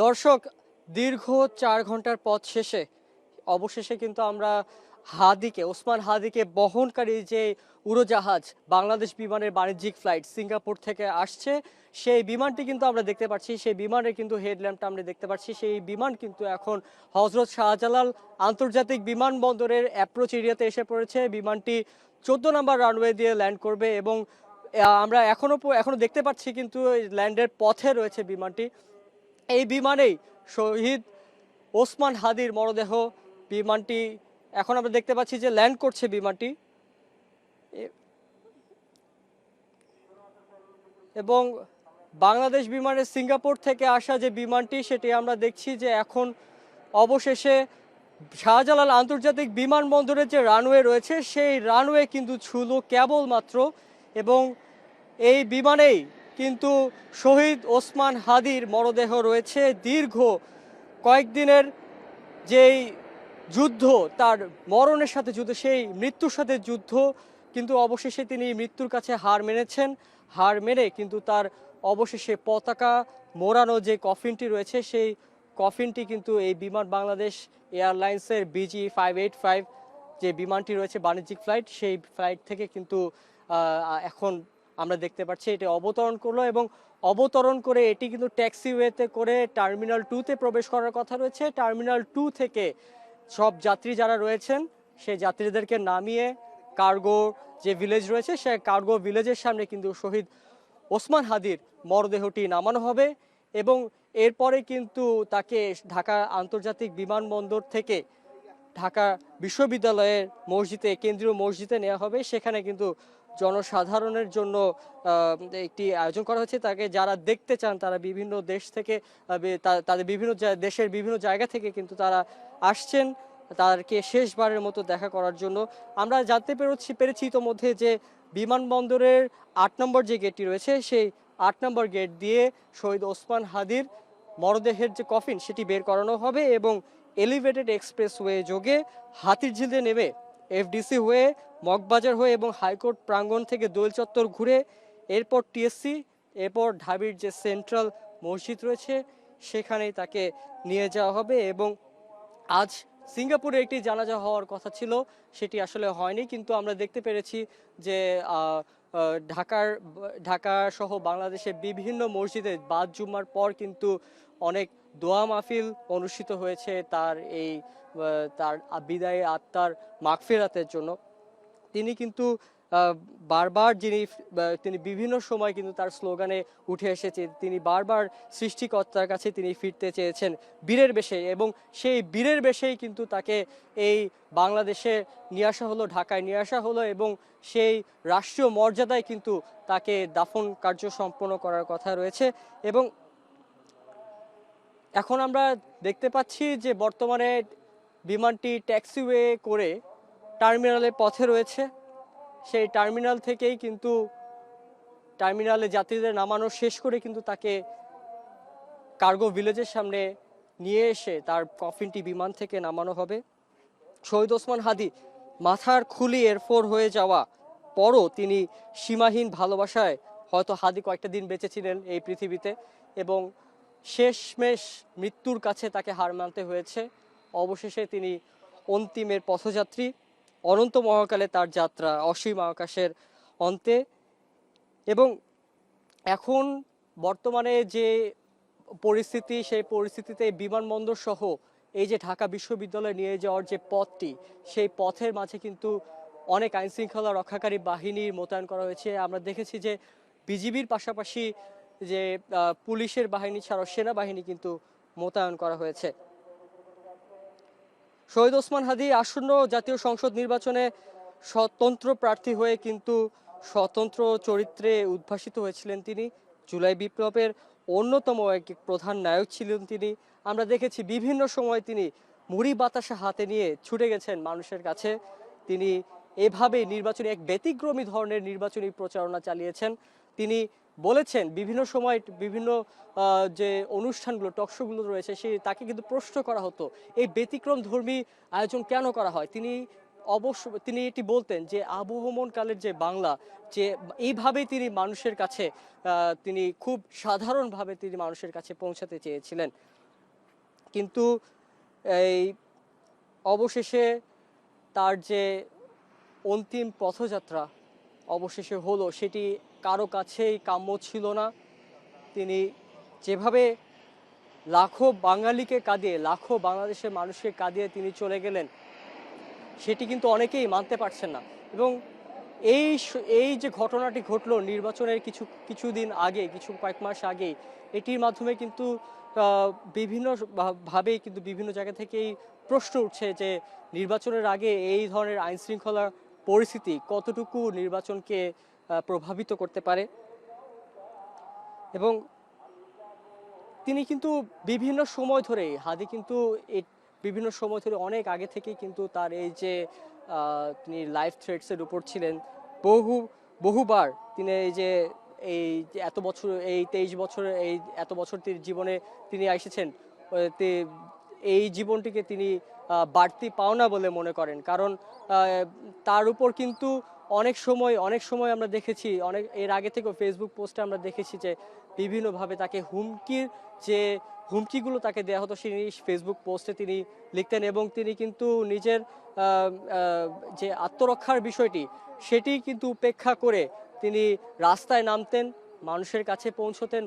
দর্শক, দীর্ঘ ৪ ঘন্টার পথ শেষে অবশেষে কিন্তু আমরা ওসমান হাদিকে বহনকারী যে উড়োজাহাজ বাংলাদেশ বিমানের বাণিজ্যিক ফ্লাইট সিঙ্গাপুর থেকে আসছে, সেই বিমানটি কিন্তু আমরা দেখতে পাচ্ছি। সেই বিমানের কিন্তু হেডল্যাম্পটা আমরা দেখতে পাচ্ছি। সেই বিমান কিন্তু এখন হজরত শাহজালাল আন্তর্জাতিক বিমানবন্দরের অ্যাপ্রোচ এরিয়াতে এসে পড়েছে। বিমানটি 14 নম্বর রানওয়ে দিয়ে ল্যান্ড করবে এবং আমরা এখনো দেখতে পাচ্ছি কিন্তু ল্যান্ডের পথে রয়েছে বিমানটি। এই বিমানেই শহীদ ওসমান হাদির মরদেহ। বিমানটি এখন আমরা দেখতে পাচ্ছি যে ল্যান্ড করছে বিমানটি, এবং বাংলাদেশ বিমানের সিঙ্গাপুর থেকে আসা যে বিমানটি সেটি আমরা দেখছি যে এখন অবশেষে শাহজালাল আন্তর্জাতিক বিমানবন্দরের যে রানওয়ে রয়েছে সেই রানওয়ে কিন্তু ছুঁল কেবলমাত্র। এবং এই বিমানেই কিন্তু শহীদ ওসমান হাদির মরদেহ রয়েছে। দীর্ঘ কয়েকদিনের যেই যুদ্ধ, তার মরণের সাথে যুদ্ধ, সেই মৃত্যুর সাথে যুদ্ধ, কিন্তু অবশেষে তিনি মৃত্যুর কাছে হার মেনেছেন। হার মেনে কিন্তু তার অবশেষে পতাকা মোড়ানো যে কফিনটি রয়েছে সেই কফিনটি কিন্তু এই বিমান বাংলাদেশ এয়ারলাইন্সের BG585 যে বিমানটি রয়েছে বাণিজ্যিক ফ্লাইট, সেই ফ্লাইট থেকে কিন্তু এখন আমরা দেখতে পাচ্ছি এটি অবতরণ করলো। এবং অবতরণ করে এটি কিন্তু ট্যাক্সিওয়েতে করে টার্মিনাল 2-তে প্রবেশ করার কথা রয়েছে। টার্মিনাল 2 থেকে সব যাত্রী যারা রয়েছেন সেই যাত্রীদেরকে নামিয়ে কার্গো যে ভিলেজ রয়েছে সেই কার্গো ভিলেজের সামনে কিন্তু শহীদ ওসমান হাদির মরদেহটি নামানো হবে। এবং এরপরে কিন্তু তাকে ঢাকা আন্তর্জাতিক বিমানবন্দর থেকে ঢাকা বিশ্ববিদ্যালয়ের মসজিদে, কেন্দ্রীয় মসজিদে নেওয়া হবে। সেখানে কিন্তু জনসাধারণের জন্য একটি আয়োজন করা হচ্ছে। তাকে যারা দেখতে চান তারা বিভিন্ন দেশ থেকে, তাদের বিভিন্ন দেশের বিভিন্ন জায়গা থেকে কিন্তু তারা আসছেন তাদেরকে শেষবারের মতো দেখা করার জন্য। আমরা জানতে পেরেছি ইতোমধ্যে যে বিমানবন্দরের 8 নম্বর যে গেটটি রয়েছে সেই 8 নম্বর গেট দিয়ে শহীদ ওসমান হাদির মরদেহের যে কফিন সেটি বের করানো হবে এবং এলিভেটেড এক্সপ্রেসওয়ে যোগে হাতিরঝিলে নেমে FDC হয়ে, মগবাজার হয়ে এবং হাইকোর্ট প্রাঙ্গণ থেকে দোয়েল চত্বর ঘুরে এরপর TSC, এরপর ঢাবির যে সেন্ট্রাল মসজিদ রয়েছে সেখানেই তাকে নিয়ে যাওয়া হবে। এবং আজ সিঙ্গাপুরে একটি জানাজা হওয়ার কথা ছিল, সেটি আসলে হয়নি, কিন্তু আমরা দেখতে পেরেছি যে ঢাকা সহ বাংলাদেশের বিভিন্ন মসজিদে বাদ জুম্মার পর কিন্তু অনেক দোয়া মাহফিল অনুষ্ঠিত হয়েছে তার বিদায়ী আত্মার মাগফিরাতের জন্য। তিনি কিন্তু বারবার তিনি বিভিন্ন সময় কিন্তু তার স্লোগানে উঠে এসেছে, তিনি বারবার সৃষ্টিকর্তার কাছে তিনি ফিরতে চেয়েছেন বীরের বেশে, এবং সেই বীরের বেশেই কিন্তু তাকে এই বাংলাদেশে নিয়ে আসা হলো, ঢাকায় নিয়ে আসা হলো এবং সেই রাষ্ট্রীয় মর্যাদায় কিন্তু তাকে দাফন কার্য সম্পন্ন করার কথা রয়েছে। এবং এখন আমরা দেখতে পাচ্ছি যে বর্তমানে বিমানটি ট্যাক্সিওয়ে করে টার্মিনালের পথে রয়েছে। সেই টার্মিনাল থেকেই কিন্তু টার্মিনালে যাত্রীদের নামানো শেষ করে কিন্তু তাকে কার্গো ভিলেজের সামনে নিয়ে এসে তার কফিনটি বিমান থেকে নামানো হবে। শহীদ ওসমান হাদি মাথার খুলি এরফোর হয়ে যাওয়া পরও তিনি সীমাহীন ভালোবাসায়, হয়তো হাদি কয়েকটা দিন বেঁচে ছিলেন এই পৃথিবীতে এবং শেষমেশ মৃত্যুর কাছে তাকে হার মানতে হয়েছে। অবশেষে তিনি অন্তিমের পথযাত্রী, অনন্ত মহাকালে তার যাত্রা, অসীম আকাশের অন্তে। এবং এখন বর্তমানে যে পরিস্থিতি, সেই পরিস্থিতিতে বিমানবন্দর সহ এই যে ঢাকা বিশ্ববিদ্যালয়ে নিয়ে যাওয়ার যে পথটি, সেই পথের মাঝে কিন্তু অনেক আইন শৃঙ্খলা রক্ষাকারী বাহিনীর মোতায়েন করা হয়েছে। আমরা দেখেছি যে বিজিবির পাশাপাশি যে পুলিশের বাহিনী ছাড়াও সেনাবাহিনী কিন্তু মোতায়েন করা হয়েছে। শহীদ ওসমান হাদি আসন্ন জাতীয় সংসদ নির্বাচনে স্বতন্ত্র প্রার্থী হয়ে কিন্তু স্বতন্ত্র চরিত্রে উদ্ভাসিত হয়েছিলেন তিনি। জুলাই বিপ্লবের অন্যতম এক প্রধান নায়ক ছিলেন তিনি। আমরা দেখেছি বিভিন্ন সময় তিনি মুড়ি বাতাসা হাতে নিয়ে ছুটে গেছেন মানুষের কাছে। তিনি এভাবে নির্বাচনী এক ব্যতিক্রমী ধরনের নির্বাচনী প্রচারণা চালিয়েছেন। তিনি বলেছেন বিভিন্ন সময় বিভিন্ন যে অনুষ্ঠানগুলো, টকশোগুলো রয়েছে, তাকে কিন্তু প্রশ্ন করা হতো এই ব্যতিক্রম ধর্মী আয়োজন কেন করা হয়। তিনি অবশ্য তিনি এটি বলতেন যে আবহমান কালের যে বাংলা, যে এইভাবেই তিনি মানুষের কাছে তিনি খুব সাধারণভাবে তিনি মানুষের কাছে পৌঁছাতে চেয়েছিলেন। কিন্তু এই অবশেষে তার যে অন্তিম পথযাত্রা অবশেষে হলো, সেটি কারো কাছেই কাম্য ছিল না। তিনি যেভাবে লাখো বাঙালিকে কাঁদিয়ে, লাখো বাংলাদেশের মানুষকে কাঁদিয়ে তিনি চলে গেলেন, সেটি কিন্তু অনেকেই মানতে পারছেন না। এবং এই যে ঘটনাটি ঘটলো নির্বাচনের কিছুদিন আগে, কয়েক মাস আগে, এটির মাধ্যমে কিন্তু বিভিন্ন ভাবেই কিন্তু বিভিন্ন জায়গা থেকেই প্রশ্ন উঠছে যে নির্বাচনের আগে এই ধরনের আইন শৃঙ্খলা পরিস্থিতি কতটুকু নির্বাচনকে প্রভাবিত করতে পারে। এবং তিনি কিন্তু বিভিন্ন সময় ধরে, হাদি কিন্তু বিভিন্ন সময় ধরে অনেক আগে থেকেই কিন্তু তার এই যে তিনি লাইফ থ্রেটসের উপর ছিলেন। বহুবার তিনি এই যে এত বছর, এই 23 বছর, এই এত বছর জীবনে তিনি এসেছেন, এই জীবনটিকে তিনি বাড়তি পাওনা বলে মনে করেন। কারণ তার উপর কিন্তু অনেক সময় আমরা দেখেছি, এর আগে থেকেও ফেসবুক পোস্টে আমরা দেখেছি যে বিভিন্নভাবে তাকে যে হুমকিগুলো তাকে দেওয়া হতো সেই ফেসবুক পোস্টে তিনি লিখতেন। এবং তিনি কিন্তু নিজের যে আত্মরক্ষার বিষয়টি, সেটি কিন্তু উপেক্ষা করে তিনি রাস্তায় নামতেন, মানুষের কাছে পৌঁছতেন।